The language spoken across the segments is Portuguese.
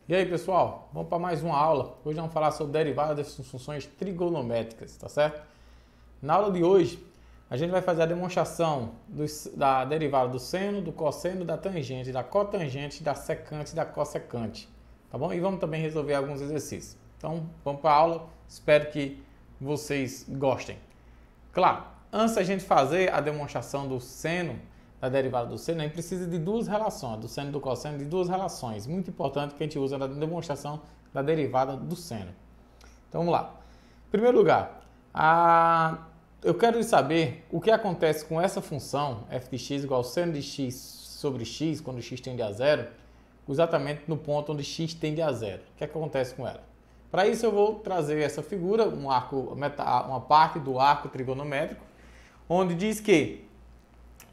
E aí, pessoal, vamos para mais uma aula. Hoje vamos falar sobre derivadas das funções trigonométricas, tá certo? Na aula de hoje, a gente vai fazer a demonstração da derivada do seno, do cosseno, da tangente, da cotangente, da secante e da cossecante, tá bom? E vamos também resolver alguns exercícios. Então, vamos para a aula. Espero que vocês gostem. Claro, antes da gente fazer a demonstração do seno, da derivada do seno, a gente precisa de duas relações, do seno e do cosseno, de duas relações. Muito importante que a gente usa na demonstração da derivada do seno. Então vamos lá. Em primeiro lugar, eu quero saber o que acontece com essa função f de x igual ao seno de x sobre x, quando x tende a zero, exatamente no ponto onde x tende a zero. O que acontece com ela? Para isso eu vou trazer essa figura, uma parte do arco trigonométrico, onde diz que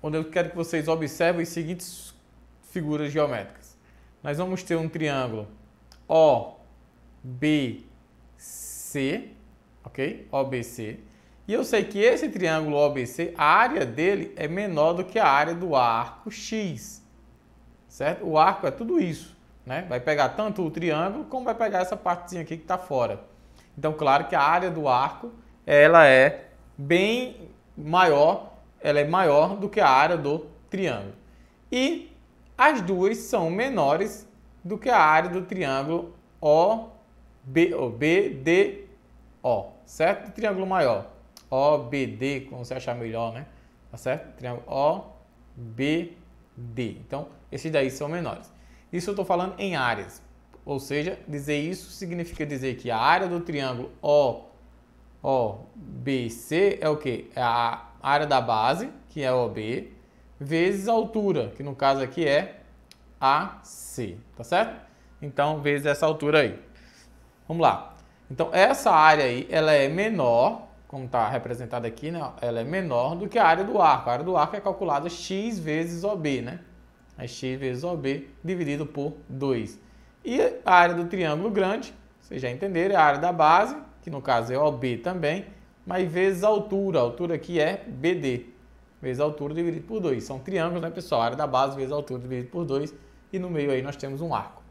onde eu quero que vocês observem as seguintes figuras geométricas. Nós vamos ter um triângulo OBC, ok? OBC. E eu sei que esse triângulo OBC, a área dele é menor do que a área do arco X, certo? O arco é tudo isso, né? Vai pegar tanto o triângulo como vai pegar essa partezinha aqui que está fora. Então, claro que a área do arco, ela é bem maior, ela é maior do que a área do triângulo. E as duas são menores do que a área do triângulo BDO, certo? Triângulo maior. OBD, como você achar melhor, né? Tá certo? Triângulo OBD. Então, esses daí são menores. Isso eu estou falando em áreas. Ou seja, dizer isso significa dizer que a área do triângulo OBC é o quê? É a área da base, que é OB, vezes a altura, que no caso aqui é AC, tá certo? Então, vezes essa altura aí. Vamos lá. Então, essa área aí, ela é menor, como está representada aqui, né? Ela é menor do que a área do arco. A área do arco é calculada x vezes OB, né? É x vezes OB dividido por 2. E a área do triângulo grande, vocês já entenderam, é a área da base, que no caso é OB também, mas vezes a altura aqui é BD, vezes a altura dividido por 2. São triângulos, né, pessoal? A área da base vezes a altura dividido por 2, e no meio aí nós temos um arco.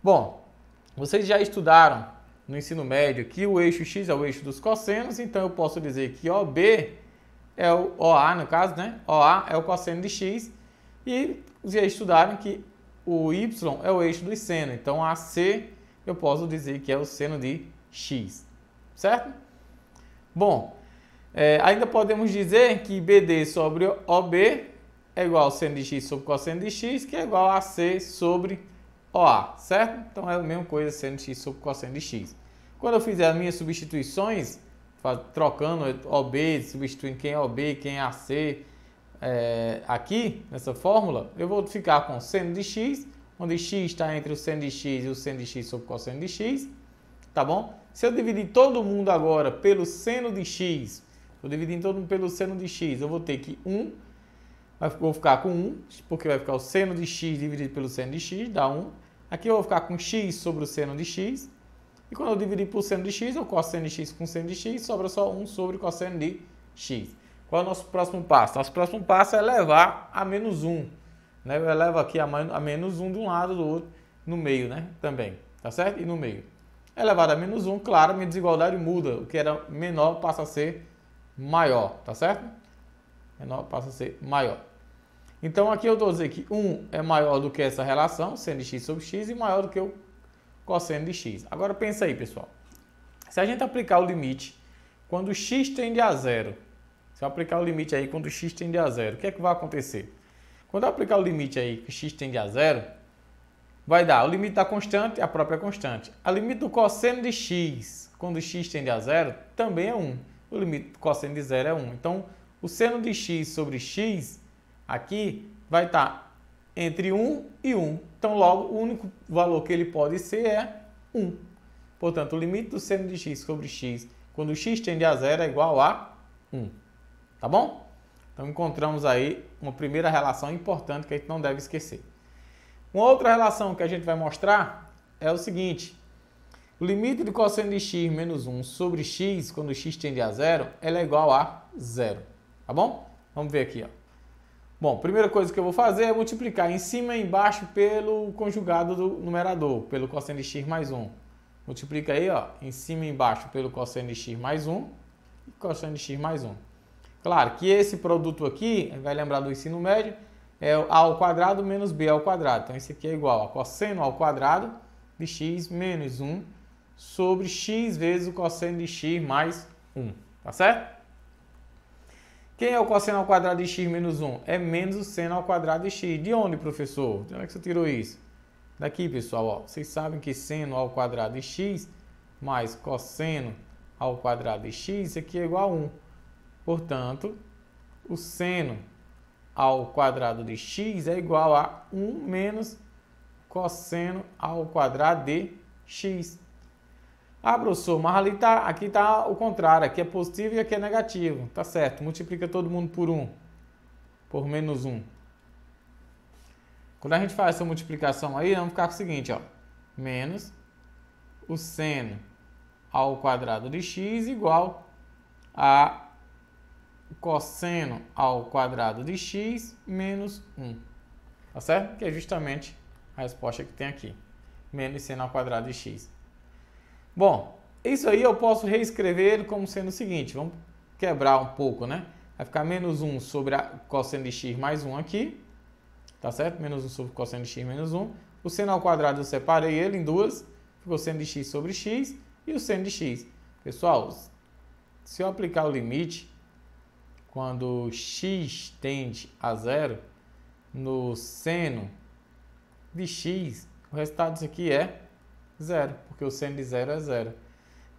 Bom, vocês já estudaram no ensino médio que o eixo x é o eixo dos cossenos, então eu posso dizer que OB é o OA, no caso, né? OA é o cosseno de x, e vocês já estudaram que o y é o eixo dos senos, então AC eu posso dizer que é o seno de x, certo? Bom, ainda podemos dizer que BD sobre OB é igual ao seno de x sobre cosseno de x, que é igual a AC sobre OA, certo? Então é a mesma coisa, seno de x sobre cosseno de x. Quando eu fizer as minhas substituições, trocando OB, substituindo quem é OB, quem é AC, aqui nessa fórmula, eu vou ficar com seno de x, onde x está entre o seno de x e o seno de x sobre cosseno de x, tá bom? Se eu dividir todo mundo agora pelo seno de x, eu dividir todo mundo pelo seno de x, eu vou ter que 1, vou ficar com 1, porque vai ficar o seno de x dividido pelo seno de x, dá 1. Aqui eu vou ficar com x sobre o seno de x, e quando eu dividir por seno de x, eu cosseno de x com seno de x, sobra só 1 sobre cosseno de x. Qual é o nosso próximo passo? Nosso próximo passo é levar a menos 1. Né? Eu levo aqui a menos 1 de um lado do outro, no meio, né? Também, tá certo? E no meio. Elevado a menos 1, claro, minha desigualdade muda. O que era menor passa a ser maior, tá certo? Menor passa a ser maior. Então, aqui eu estou dizendo que 1 é maior do que essa relação, seno de x sobre x, e maior do que o cosseno de x. Agora, pensa aí, pessoal. Se a gente aplicar o limite quando x tende a zero, se eu aplicar o limite aí quando x tende a zero, o que é que vai acontecer? Quando eu aplicar o limite aí que x tende a zero, vai dar o limite da constante, a própria constante. A limite do cosseno de x, quando x tende a zero, também é 1. O limite do cosseno de zero é 1. Então, o seno de x sobre x, aqui, vai estar entre 1 e 1. Então, logo, o único valor que ele pode ser é 1. Portanto, o limite do seno de x sobre x, quando x tende a zero, é igual a 1. Tá bom? Então, encontramos aí uma primeira relação importante que a gente não deve esquecer. Uma outra relação que a gente vai mostrar é o seguinte. O limite de cosseno de x menos 1 sobre x, quando x tende a zero, ela é igual a 0. Tá bom? Vamos ver aqui, ó. Bom, primeira coisa que eu vou fazer é multiplicar em cima e embaixo pelo conjugado do numerador, pelo cosseno de x mais 1. Multiplica aí, ó, em cima e embaixo pelo cosseno de x mais 1 e cosseno de x mais 1. Claro que esse produto aqui, vai lembrar do ensino médio, é a ao quadrado menos b ao quadrado. Então, esse aqui é igual a cosseno ao quadrado de x menos 1 sobre x vezes o cosseno de x mais 1. Tá certo? Quem é o cosseno ao quadrado de x menos 1? É menos o seno ao quadrado de x. De onde, professor? De onde é que você tirou isso? Daqui, pessoal, ó. Vocês sabem que seno ao quadrado de x mais cosseno ao quadrado de x, isso aqui é igual a 1. Portanto, o seno ao quadrado de x é igual a 1 menos cosseno ao quadrado de x. Ah, professor, mas ali aqui está o contrário, aqui é positivo e aqui é negativo. Tá certo, multiplica todo mundo por 1, por menos 1. Quando a gente faz essa multiplicação aí, vamos ficar com o seguinte, ó. Menos o seno ao quadrado de x igual a cosseno ao quadrado de x menos 1. Tá certo? Que é justamente a resposta que tem aqui. Menos seno ao quadrado de x. Bom, isso aí eu posso reescrever como sendo o seguinte. Vamos quebrar um pouco, né? Vai ficar menos 1 sobre a cosseno de x mais 1 aqui. Tá certo? Menos 1 sobre cosseno de x menos 1. O seno ao quadrado eu separei ele em duas. Ficou seno de x sobre x e o seno de x. Pessoal, se eu aplicar o limite, quando x tende a zero, no seno de x, o resultado disso aqui é zero, porque o seno de zero é zero.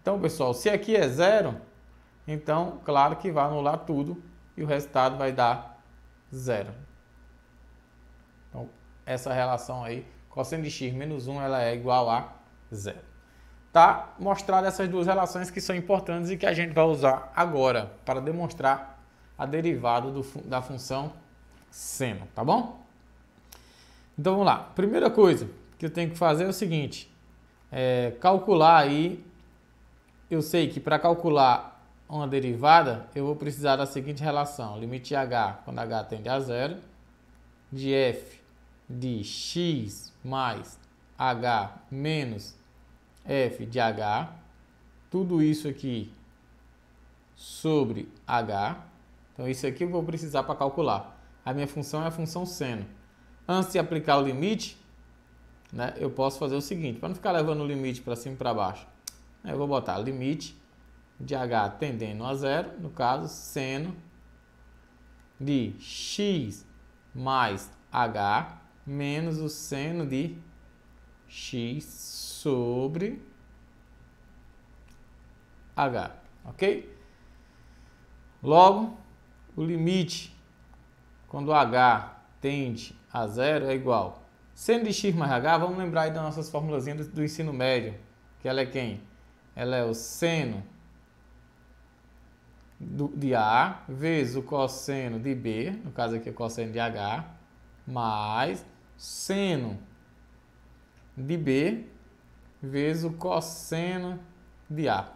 Então, pessoal, se aqui é zero, então, claro que vai anular tudo e o resultado vai dar zero. Então, essa relação aí, cosseno de x menos 1, ela é igual a zero. Tá mostrado essas duas relações que são importantes e que a gente vai usar agora para demonstrar a derivada da função seno, tá bom? Então, vamos lá. Primeira coisa que eu tenho que fazer é o seguinte. Calcular aí, eu sei que para calcular uma derivada, eu vou precisar da seguinte relação, limite de h, quando h tende a zero, de f de x mais h menos f de h, tudo isso aqui sobre h, então isso aqui eu vou precisar para calcular. A minha função é a função seno. Antes de aplicar o limite, né, eu posso fazer o seguinte, para não ficar levando o limite para cima e para baixo, eu vou botar limite de h tendendo a zero, no caso, seno de x mais h menos o seno de x sobre h, ok? Logo, o limite, quando h tende a zero, é igual seno de x mais h, vamos lembrar aí das nossas formulazinhas do ensino médio, que ela é quem? Ela é o seno de A vezes o cosseno de B, no caso aqui é o cosseno de H, mais seno de B vezes o cosseno de A.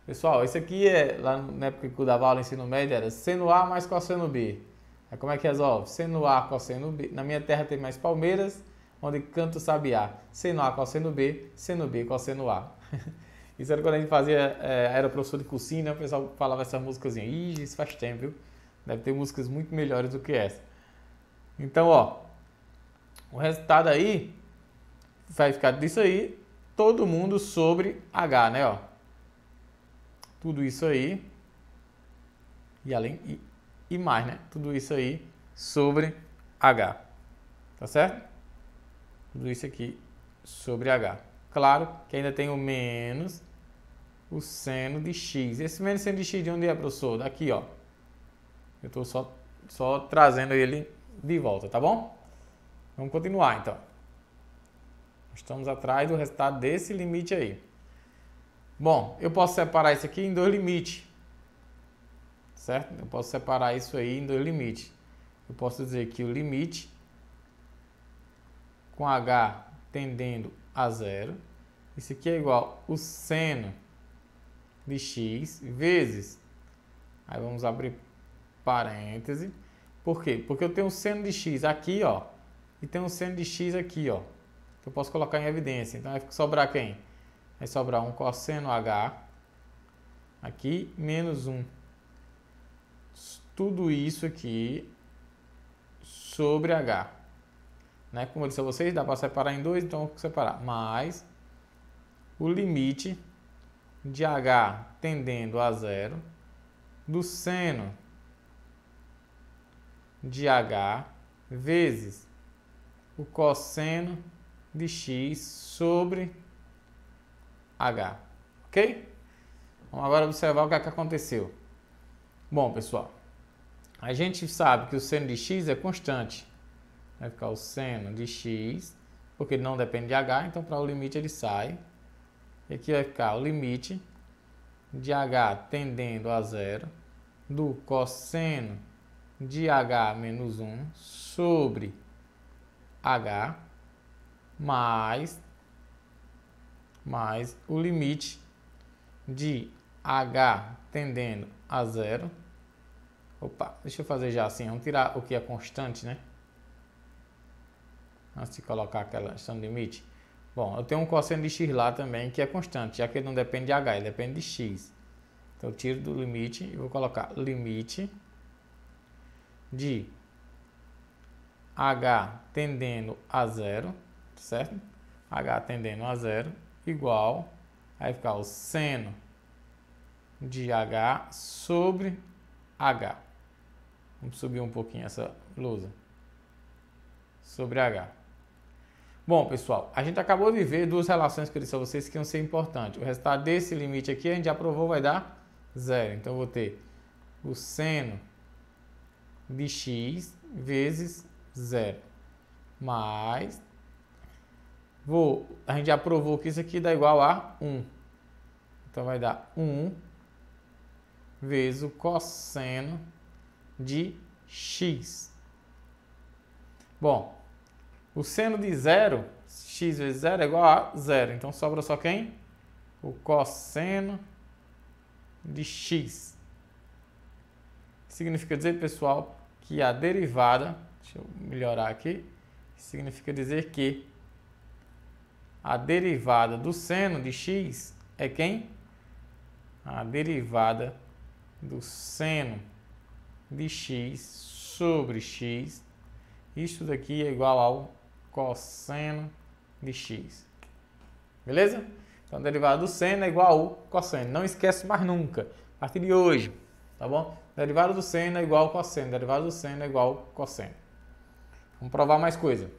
Pessoal, isso aqui lá na época que eu dava aula no ensino médio, era seno A mais cosseno B. Aí como é que resolve? Seno A, cosseno B. Na minha terra tem mais palmeiras, onde canto sabiá. Seno A, cosseno B, seno B, cosseno A. Isso era quando a gente fazia, era professor de cursinho, né? O pessoal falava essa músicazinha. Ih, isso faz tempo, viu? Deve ter músicas muito melhores do que essa. Então, ó, o resultado aí vai ficar disso aí, todo mundo sobre H, né? Ó. Tudo isso aí, e mais, né? Tudo isso aí sobre H. Tá certo? Tudo isso aqui sobre H. Claro que ainda tem o menos o seno de x. Esse menos seno de x de onde é, professor? Daqui, ó. Eu estou só trazendo ele de volta, tá bom? Vamos continuar, então. Estamos atrás do resultado desse limite aí. Bom, eu posso separar isso aqui em dois limites. Certo? Eu posso separar isso aí em dois limites. Eu posso dizer que o limite com h tendendo a zero, isso aqui é igual o seno de x vezes, aí vamos abrir parêntese, Por quê? Porque eu tenho um seno de x aqui, ó, e tenho um seno de x aqui, ó, que eu posso colocar em evidência. Então vai sobrar quem? Vai sobrar um cosseno h aqui menos um. Tudo isso aqui sobre h. Né? Como eu disse a vocês, dá para separar em dois, então eu vou separar. Mais o limite de h tendendo a zero do seno de h vezes o cosseno de x sobre h. Ok? Vamos agora observar o que aconteceu. Bom, pessoal, a gente sabe que o seno de x é constante. Vai ficar o seno de x, porque ele não depende de h, então para o limite ele sai. E aqui vai ficar o limite de h tendendo a zero do cosseno de h menos 1 sobre h mais o limite de h tendendo a zero. Opa, deixa eu fazer já assim, vamos tirar o que é constante, né? Antes de colocar aquela questão de limite. Bom, eu tenho um cosseno de x lá também que é constante, já que ele não depende de h, ele depende de x. Então eu tiro do limite e vou colocar limite de h tendendo a zero, certo? H tendendo a zero igual, aí ficar o seno de h sobre h. Vamos subir um pouquinho essa lousa. Sobre h. Bom, pessoal, a gente acabou de ver duas relações que eu disse a vocês que iam ser importantes. O resultado desse limite aqui, a gente já provou, vai dar zero. Então, eu vou ter o seno de x vezes zero. Mais, a gente já provou que isso aqui dá igual a 1. Então, vai dar 1 vezes o cosseno de x. Bom, o seno de zero, x vezes zero é igual a zero. Então, sobra só quem? O cosseno de x. Significa dizer, pessoal, que a derivada, deixa eu melhorar aqui, significa dizer que a derivada do seno de x é quem? A derivada do seno de x sobre x. Isso daqui é igual ao cosseno de x. Beleza? Então, a derivada do seno é igual ao cosseno. Não esquece mais nunca. A partir de hoje, tá bom? Derivada do seno é igual ao cosseno. Derivada do seno é igual ao cosseno. Vamos provar mais coisa.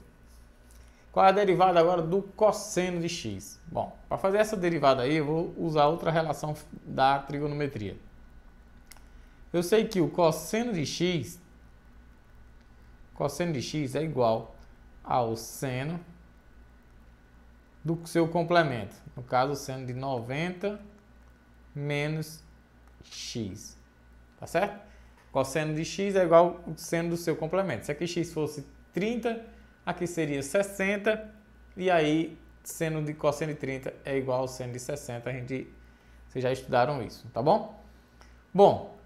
Qual é a derivada agora do cosseno de x? Bom, para fazer essa derivada aí, eu vou usar outra relação da trigonometria. Eu sei que o cosseno de x é igual ao seno do seu complemento. No caso, o seno de 90 menos x. Tá certo? Cosseno de x é igual ao seno do seu complemento. Se aqui x fosse 30, aqui seria 60. E aí, seno de cosseno de 30 é igual ao seno de 60. Vocês já estudaram isso, tá bom? Bom,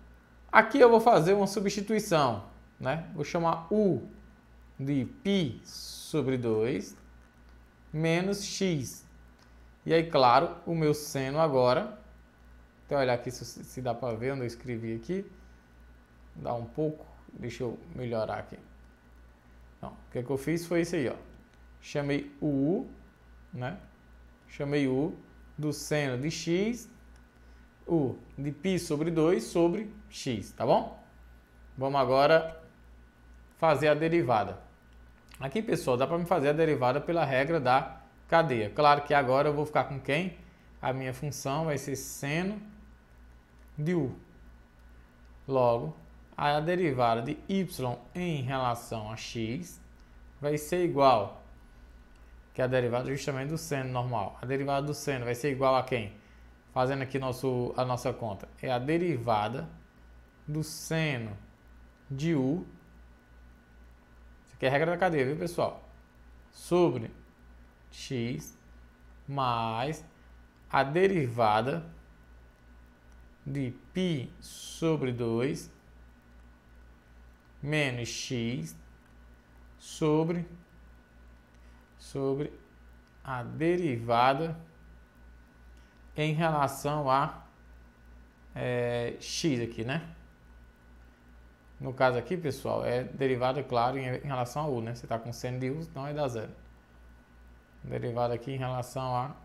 aqui eu vou fazer uma substituição, né? Vou chamar u de π sobre 2 menos x. E aí, claro, o meu seno agora, até olhar aqui se dá para ver onde eu escrevi aqui, dá um pouco, deixa eu melhorar aqui. Então, o que eu fiz foi isso aí, ó. Chamei o u, né? Chamei o u do seno de x, u de π sobre 2 sobre x, tá bom? Vamos agora fazer a derivada. Aqui, pessoal, dá para me fazer a derivada pela regra da cadeia. Claro que agora eu vou ficar com quem? A minha função vai ser seno de u. Logo, a derivada de y em relação a x vai ser igual, que é a derivada justamente do seno normal. A derivada do seno vai ser igual a quem? Fazendo aqui a nossa conta. É a derivada do seno de u. Isso aqui é a regra da cadeia, viu, pessoal? Sobre x mais a derivada de π sobre 2 menos x sobre a derivada em relação a x aqui, né? No caso aqui, pessoal, é derivada, claro, em relação a u, né? Você está com seno de u, então vai dar zero. Derivada aqui em relação a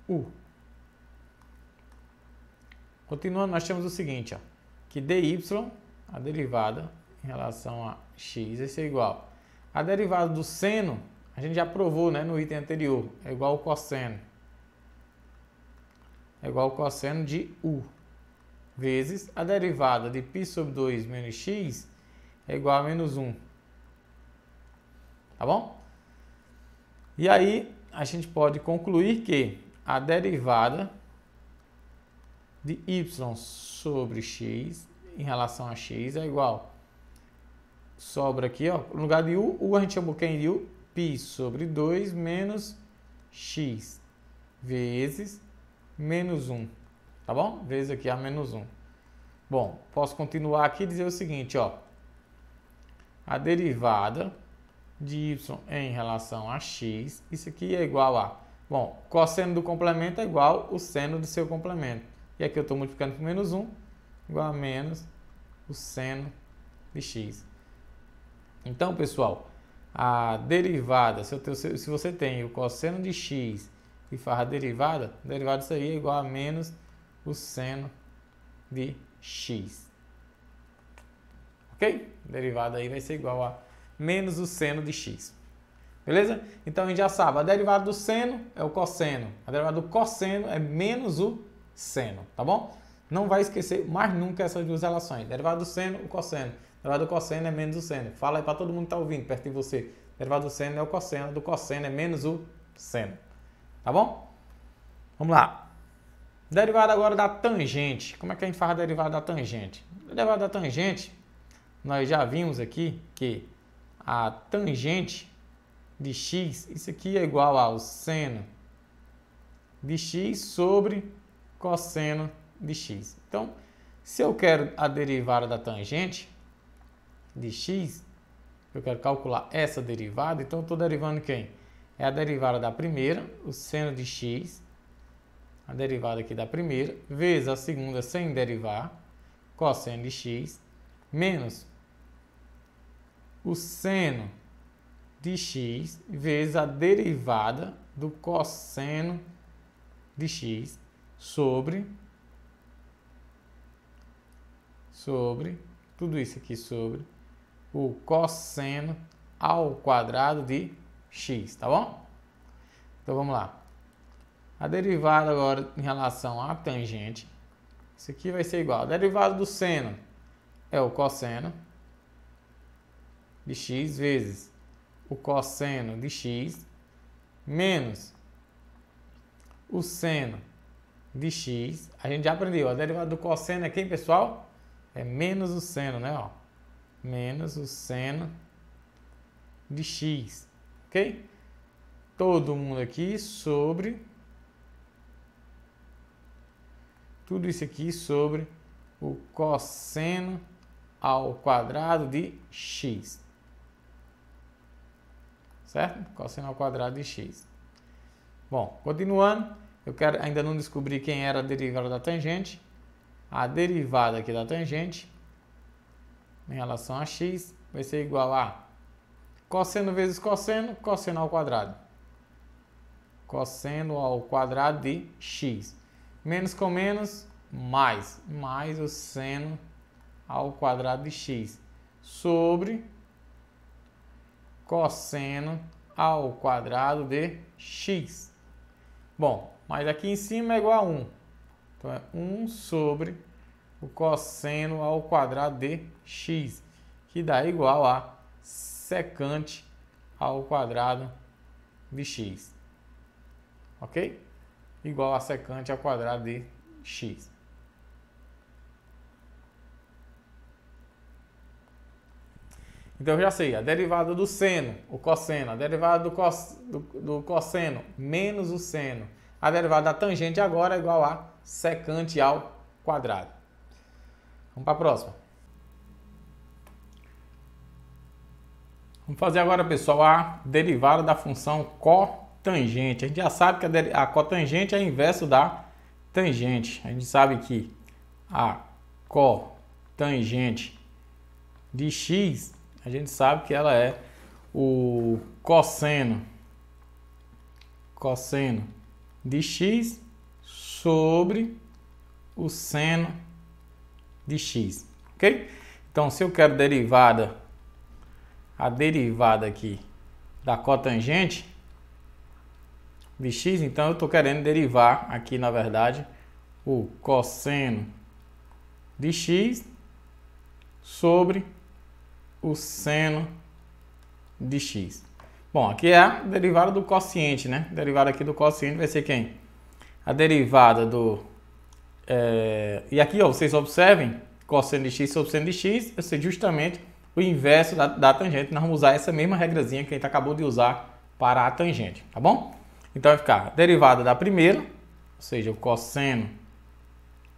u. Continuando, nós temos o seguinte, ó, que dy, a derivada em relação a x, vai ser igual. A derivada do seno, a gente já provou, né, no item anterior, é igual ao cosseno. É igual ao cosseno de u. Vezes a derivada de π sobre 2 menos x é igual a menos 1. Tá bom? E aí, a gente pode concluir que a derivada de y sobre x em relação a x é igual. Sobra aqui, ó, no lugar de u a gente chamou quem de u? Π sobre 2 menos x vezes menos 1. Tá bom? Vezes aqui a menos 1. Bom, posso continuar aqui e dizer o seguinte, ó. A derivada de y em relação a x, isso aqui é igual a... Bom, cosseno do complemento é igual o seno do seu complemento. E aqui eu estou multiplicando por menos 1, igual a menos o seno de x. Então, pessoal, a derivada, se você tem o cosseno de x e faz a derivada disso aí é igual a menos o seno de x. Ok? Derivada aí vai ser igual a menos o seno de x. Beleza? Então a gente já sabe, a derivada do seno é o cosseno. A derivada do cosseno é menos o seno, tá bom? Não vai esquecer mais nunca essas duas relações. Derivada do seno, o cosseno. Derivada do cosseno é menos o seno. Fala aí para todo mundo que está ouvindo, perto de você. Derivada do seno é o cosseno, do cosseno é menos o seno. Tá bom? Vamos lá. Derivada agora da tangente. Como é que a gente faz a derivada da tangente? A derivada da tangente, nós já vimos aqui que a tangente de x, isso aqui é igual ao seno de x sobre cosseno de x. Então, se eu quero a derivada da tangente de x, eu quero calcular essa derivada, então eu estou derivando quem? É a derivada da primeira, o seno de x, a derivada aqui da primeira, vezes a segunda sem derivar, cosseno de x, menos o seno de x, vezes a derivada do cosseno de x sobre tudo isso aqui sobre o cosseno ao quadrado de x, tá bom? Então vamos lá. A derivada agora em relação à tangente, isso aqui vai ser igual. A derivada do seno é o cosseno de x vezes o cosseno de x menos o seno de x. A gente já aprendeu, a derivada do cosseno é quem, pessoal? É menos o seno, né? Ó, menos o seno de x, ok? Todo mundo aqui sobre tudo isso aqui sobre o cosseno ao quadrado de x. Certo? Cosseno ao quadrado de x. Bom, continuando, ainda não descobri quem era a derivada da tangente. A derivada aqui da tangente em relação a x vai ser igual a cosseno vezes cosseno, cosseno ao quadrado. Cosseno ao quadrado de x. Menos com menos, mais o seno ao quadrado de x sobre cosseno ao quadrado de x. Bom, mas aqui em cima é igual a 1. Então é 1 sobre o cosseno ao quadrado de x, que dá igual a secante ao quadrado de x. Ok? Igual a secante ao quadrado de x. Então eu já sei, a derivada do seno, o cosseno, a derivada do cosseno menos o seno. A derivada da tangente agora é igual a secante ao quadrado. Vamos para a próxima. Vamos fazer agora, pessoal, a derivada da função cotangente. A gente já sabe que a cotangente é inverso da tangente. A gente sabe que a cotangente de x, a gente sabe que ela é o cosseno de x sobre o seno de x, ok? Então, se eu quero a derivada aqui da cotangente de x, então eu estou querendo derivar aqui, na verdade, o cosseno de x sobre o seno de x. Bom, aqui é a derivada do quociente, né? A derivada aqui do quociente vai ser quem? A derivada do... E aqui, ó, vocês observem, cosseno de x sobre seno de x, vai ser justamente o inverso da tangente. Nós vamos usar essa mesma regrazinha que a gente acabou de usar para a tangente, tá bom? Então vai ficar a derivada da primeira, ou seja, o cosseno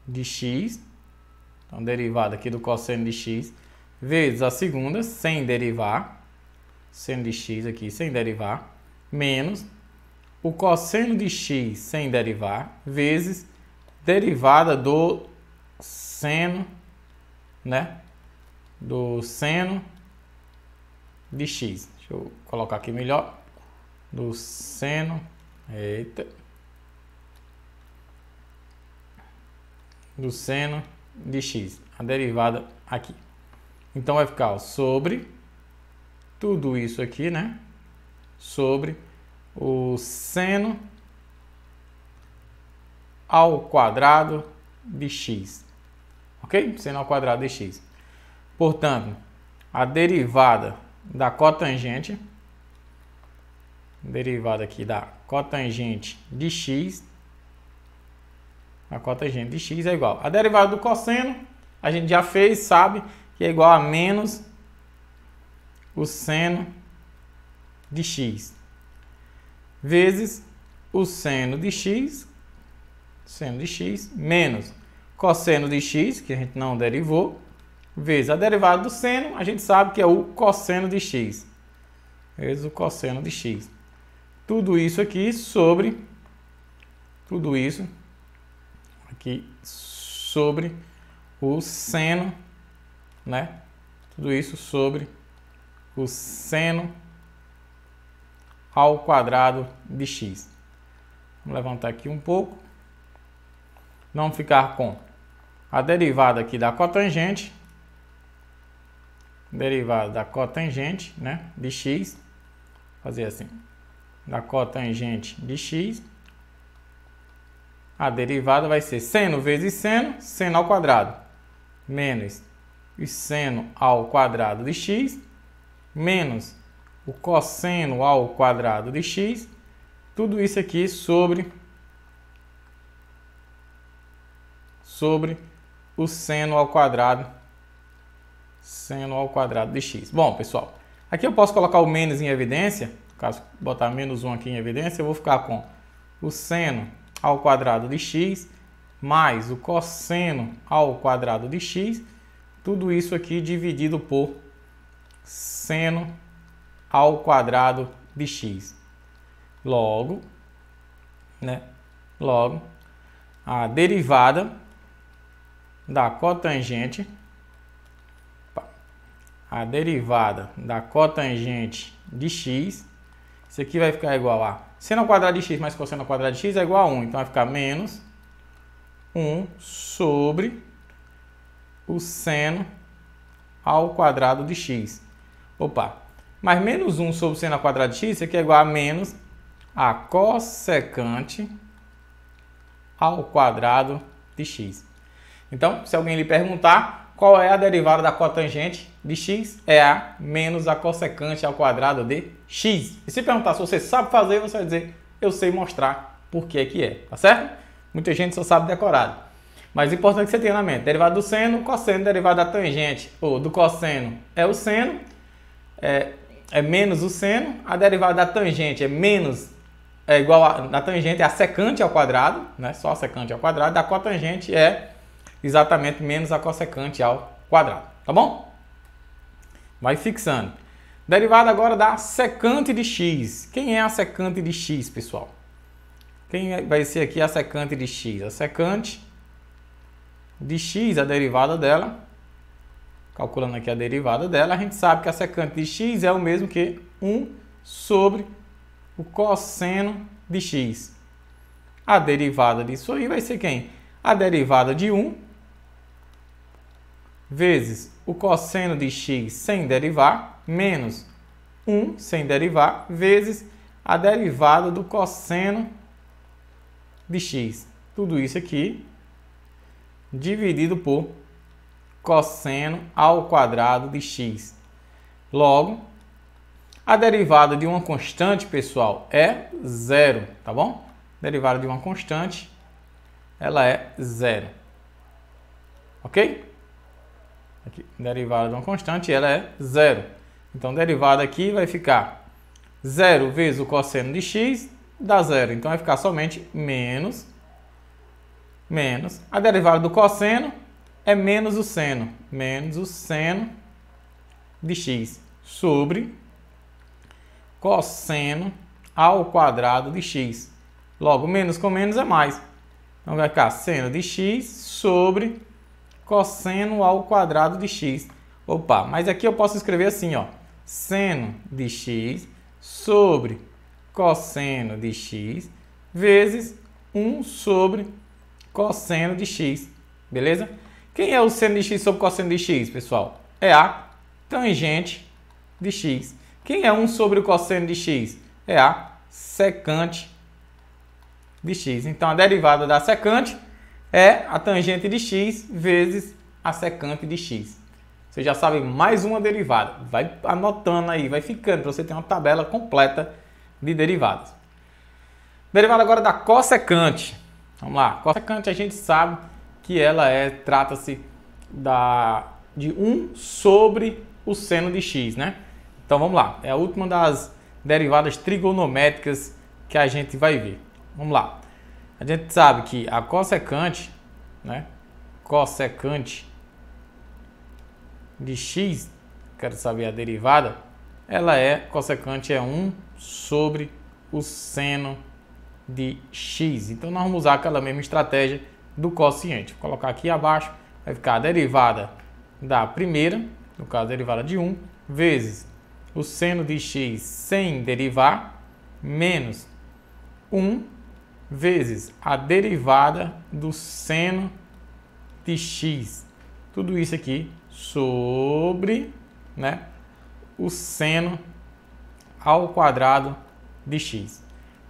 de x, então derivada aqui do cosseno de x, vezes a segunda, sem derivar, seno de x aqui sem derivar, menos o cosseno de x sem derivar, vezes derivada do seno, né? Do seno de x. Deixa eu colocar aqui melhor. Do seno, do seno de x. A derivada aqui. Então vai ficar, ó, sobre tudo isso aqui, né? Sobre o seno ao quadrado de x. Ok? Seno ao quadrado de x. Portanto, a derivada da cotangente, derivada aqui da cotangente de x, a cotangente de x é igual. A derivada do cosseno, a gente já fez, sabe que é igual a menos o seno de x, vezes o seno de x, menos cosseno de x, que a gente não derivou, vezes a derivada do seno, a gente sabe que é o cosseno de x, vezes o cosseno de x. Tudo isso aqui sobre, tudo isso aqui sobre o seno, né? Tudo isso sobre o seno ao quadrado de x. Vamos levantar aqui um pouco. Vamos ficar com a derivada aqui da cotangente, derivada da cotangente, né, de x, fazer assim, da cotangente de x, a derivada vai ser seno vezes seno, seno ao quadrado, menos o seno ao quadrado de x, menos o cosseno ao quadrado de x, tudo isso aqui sobre o seno ao quadrado de x. Bom, pessoal, aqui eu posso colocar o menos em evidência, no caso, botar menos 1 aqui em evidência, eu vou ficar com o seno ao quadrado de x mais o cosseno ao quadrado de x, tudo isso aqui dividido por seno ao quadrado de x. Logo, né? Logo, a derivada da cotangente, de x, isso aqui vai ficar igual a seno ao quadrado de x mais cosseno ao quadrado de x é igual a 1. Então vai ficar menos 1 sobre o seno ao quadrado de x. Opa, mas menos 1 sobre o seno ao quadrado de x, isso aqui é igual a menos a cossecante ao quadrado de x. Então, se alguém lhe perguntar qual é a derivada da cotangente de x, é a menos a cossecante ao quadrado de x. E se perguntar se você sabe fazer, você vai dizer, eu sei mostrar por que é, tá certo? Muita gente só sabe decorado. Mas o importante é que você tenha na mente, derivada do seno, cosseno, derivada da tangente, ou do cosseno é o seno, é menos o seno, a derivada da tangente é igual a, da tangente é a secante ao quadrado, né? Só a secante ao quadrado, da cotangente é exatamente menos a cossecante ao quadrado, tá bom? Vai fixando. Derivada agora da secante de x. Quem é a secante de x, pessoal? Quem vai ser aqui a secante de x? A secante de x, a derivada dela, calculando aqui a derivada dela, a gente sabe que a secante de x é o mesmo que 1 sobre o cosseno de x. A derivada disso aí vai ser quem? A derivada de 1 vezes o cosseno de x sem derivar, menos 1 sem derivar, vezes a derivada do cosseno de x. Tudo isso aqui dividido por cosseno ao quadrado de x. Logo, a derivada de uma constante, pessoal, é zero, tá bom? Derivada de uma constante, ela é zero. Ok? Aqui, derivada de uma constante, ela é zero. Então, derivada aqui vai ficar 0 vezes o cosseno de x, dá zero. Então, vai ficar somente menos. A derivada do cosseno é menos o seno de x sobre cosseno ao quadrado de x. Logo, menos com menos é mais. Então, vai ficar seno de x sobre cosseno ao quadrado de x. Opa, mas aqui eu posso escrever assim, ó. Seno de x sobre cosseno de x vezes 1 sobre cosseno de x. Beleza? Quem é o seno de x sobre cosseno de x, pessoal? É a tangente de x. Quem é 1 sobre o cosseno de x? É a secante de x. Então, a derivada da secante é a tangente de x vezes a secante de x. Você já sabe mais uma derivada. Vai anotando aí, vai ficando para você ter uma tabela completa de derivadas. Derivada agora da cossecante. Vamos lá. Cossecante a gente sabe que ela trata-se de 1 sobre o seno de x, né? Então vamos lá. É a última das derivadas trigonométricas que a gente vai ver. Vamos lá. A gente sabe que a cossecante, né? Cossecante de x, quero saber a derivada, cossecante é 1 sobre o seno de x. Então, nós vamos usar aquela mesma estratégia do quociente. Vou colocar aqui abaixo, vai ficar a derivada da primeira, no caso, a derivada de 1, vezes o seno de x sem derivar, menos 1, vezes a derivada do seno de x. Tudo isso aqui sobre, né, o seno ao quadrado de x.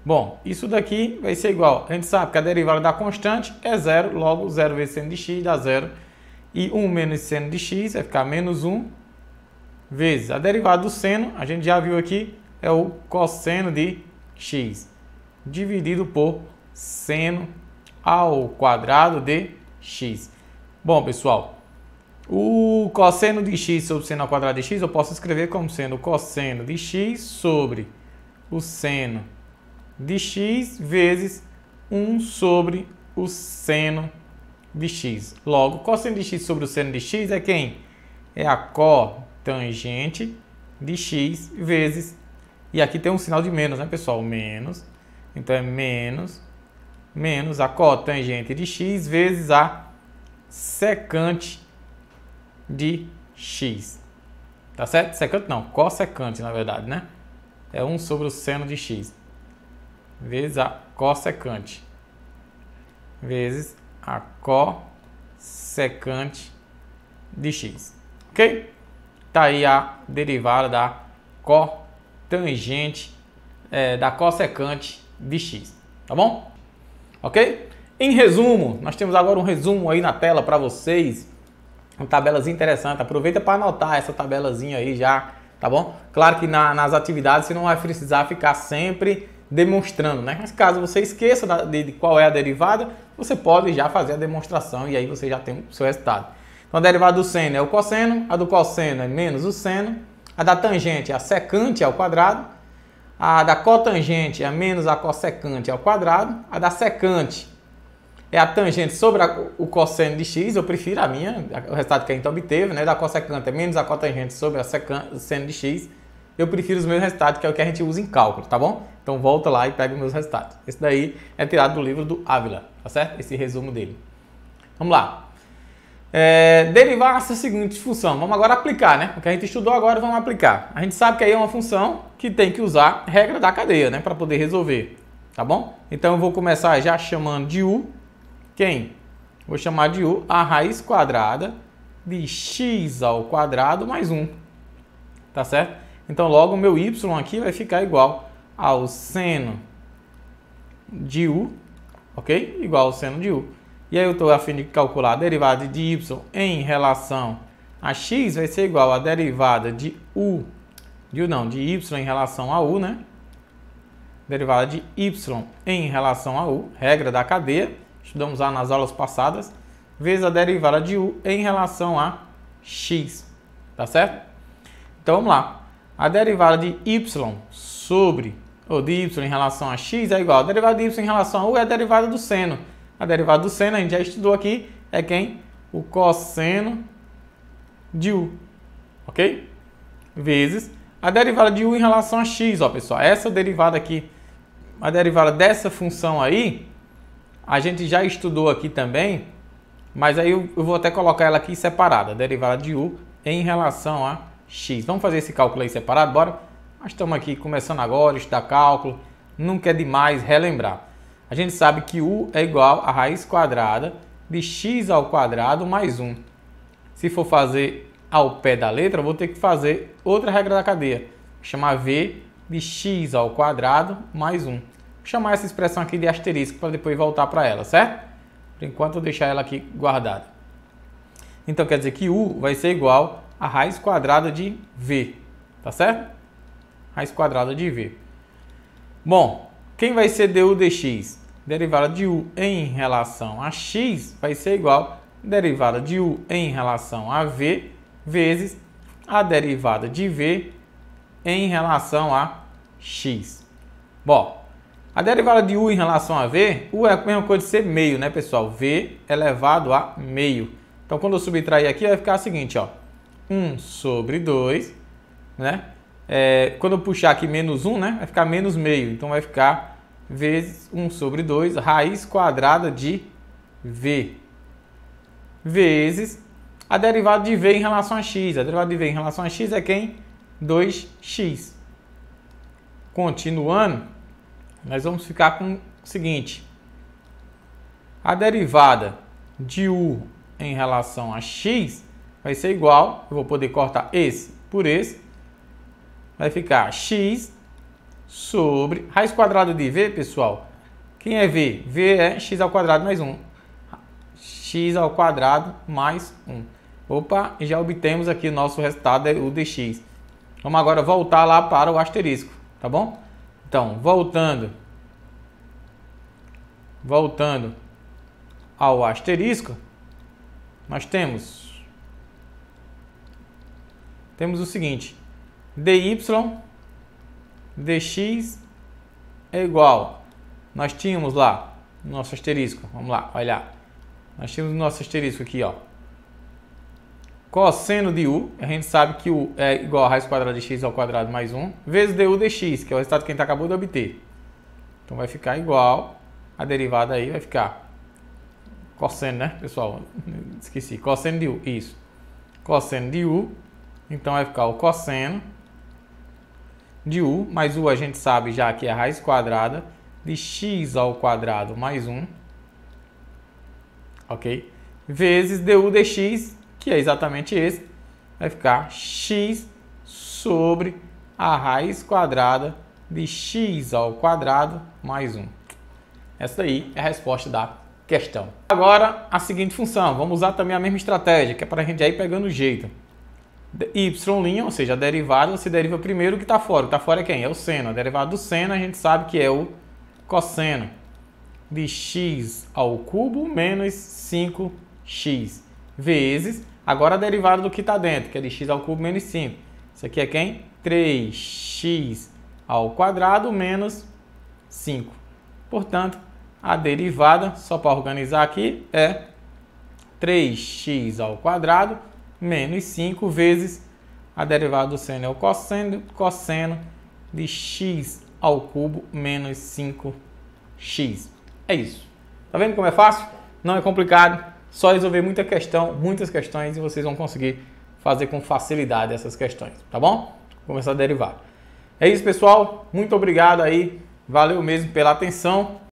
Bom, isso daqui vai ser igual. A gente sabe que a derivada da constante é zero, logo 0 vezes seno de x dá zero. E 1 menos seno de x vai ficar menos 1 vezes a derivada do seno, a gente já viu aqui, é o cosseno de x, dividido por seno ao quadrado de x. Bom, pessoal, o cosseno de x sobre o seno ao quadrado de x eu posso escrever como sendo o cosseno de x sobre o seno de x vezes 1 sobre o seno de x. Logo, cosseno de x sobre o seno de x é quem? É a cotangente de x vezes... E aqui tem um sinal de menos, né, pessoal? Menos. Então, é menos a cotangente de x vezes a secante de x. Tá certo? Secante não, cossecante, na verdade, né? É 1 sobre o seno de x vezes a cossecante vezes a cossecante de x. Ok? Tá aí a derivada da cotangente, da cossecante de x. Tá bom? Ok? Em resumo, nós temos agora um resumo aí na tela para vocês. Uma tabelazinha interessante. Aproveita para anotar essa tabelazinha aí já, tá bom? Claro que nas atividades você não vai precisar ficar sempre demonstrando, né? Mas caso você esqueça de qual é a derivada, você pode já fazer a demonstração e aí você já tem o seu resultado. Então, a derivada do seno é o cosseno, a do cosseno é menos o seno, a da tangente é a secante ao quadrado, a da cotangente é menos a cossecante ao quadrado, a da secante é a tangente sobre o cosseno de x, eu prefiro o resultado que a gente obteve, né? Da cossecante é menos a cotangente sobre a seno de x, eu prefiro os meus resultados, que é o que a gente usa em cálculo, tá bom? Então volta lá e pega os meus resultados. Esse daí é tirado do livro do Ávila, tá certo? Esse resumo dele. Vamos lá. Derivar essa seguinte função. Vamos agora aplicar, né? O que a gente estudou agora, vamos aplicar. A gente sabe que aí é uma função que tem que usar regra da cadeia, né? Para poder resolver, tá bom? Então eu vou começar já chamando de u quem? Vou chamar de u a raiz quadrada de x ao quadrado mais 1, tá certo? Então logo o meu y aqui vai ficar igual ao seno de u, ok? Igual ao seno de u. E aí eu estou a fim de calcular a derivada de y em relação a x, vai ser igual a derivada de y em relação a u, né? Derivada de y em relação a u, regra da cadeia, estudamos lá nas aulas passadas, vezes a derivada de u em relação a x, tá certo? Então vamos lá. A derivada de y de y em relação a x é igual a derivada de y em relação a u é a derivada do seno. A derivada do seno a gente já estudou aqui, é quem? O cosseno de u, ok? Vezes a derivada de u em relação a x, ó pessoal, essa derivada aqui, a derivada dessa função aí, a gente já estudou aqui também, mas aí eu vou até colocar ela aqui separada, a derivada de u em relação a x. Vamos fazer esse cálculo aí separado, bora? Nós estamos aqui começando agora, estudar cálculo, nunca é demais relembrar. A gente sabe que u é igual a raiz quadrada de x ao quadrado mais 1. Se for fazer ao pé da letra, eu vou ter que fazer outra regra da cadeia. Vou chamar v de x ao quadrado mais 1. Vou chamar essa expressão aqui de asterisco para depois voltar para ela, certo? Por enquanto eu vou deixar ela aqui guardada. Então quer dizer que u vai ser igual a raiz quadrada de v, tá certo? Raiz quadrada de v. Bom, quem vai ser du dx? Derivada de u em relação a x vai ser igual a derivada de u em relação a v vezes a derivada de v em relação a x. Bom, a derivada de u em relação a v, u é a mesma coisa de ser meio, né, pessoal? V elevado a meio. Então, quando eu subtrair aqui, vai ficar o seguinte, ó. 1 sobre 2, né? Quando eu puxar aqui menos 1, né? Vai ficar menos meio. Então, vai ficar vezes 1 sobre 2, raiz quadrada de v, vezes a derivada de v em relação a x. A derivada de v em relação a x é quem? 2x. Continuando, nós vamos ficar com o seguinte. A derivada de u em relação a x vai ser igual, eu vou poder cortar esse por esse, vai ficar x sobre raiz quadrada de v, pessoal. Quem é v? V é x ao quadrado mais 1. X ao quadrado mais 1. Opa, já obtemos aqui o nosso resultado, é o dx. Vamos agora voltar lá para o asterisco, tá bom? Então, voltando ao asterisco, nós temos o seguinte, dy dx é igual, nós tínhamos lá no nosso asterisco, vamos lá, olhar, nós tínhamos no nosso asterisco aqui, ó, cosseno de u, a gente sabe que u é igual a raiz quadrada de x ao quadrado mais 1, vezes du dx, que é o resultado que a gente acabou de obter. Então vai ficar igual, a derivada aí vai ficar cosseno, né, pessoal? Esqueci, cosseno de u, isso. Cosseno de u, então vai ficar o cosseno de u, mais u a gente sabe já que é a raiz quadrada de x ao quadrado mais 1, ok? Vezes du dx, que é exatamente esse, vai ficar x sobre a raiz quadrada de x ao quadrado mais 1. Essa aí é a resposta da questão. Agora, a seguinte função, vamos usar também a mesma estratégia, que é para a gente ir pegando o jeito. Y', ou seja, a derivada, você deriva primeiro o que está fora. O que está fora é quem? É o seno. A derivada do seno a gente sabe que é o cosseno de x ao cubo menos 5x vezes, agora a derivada do que está dentro, que é de x ao cubo menos 5. Isso aqui é quem? 3x ao quadrado menos 5. Portanto, a derivada, só para organizar aqui, é 3x ao quadrado menos 5 vezes A derivada do seno é o cosseno de x ao cubo menos 5x. É isso. Tá vendo como é fácil? Não é complicado. Só resolver muitas questões e vocês vão conseguir fazer com facilidade essas questões, tá bom? Começar a derivar. É isso, pessoal. Muito obrigado aí. Valeu mesmo pela atenção.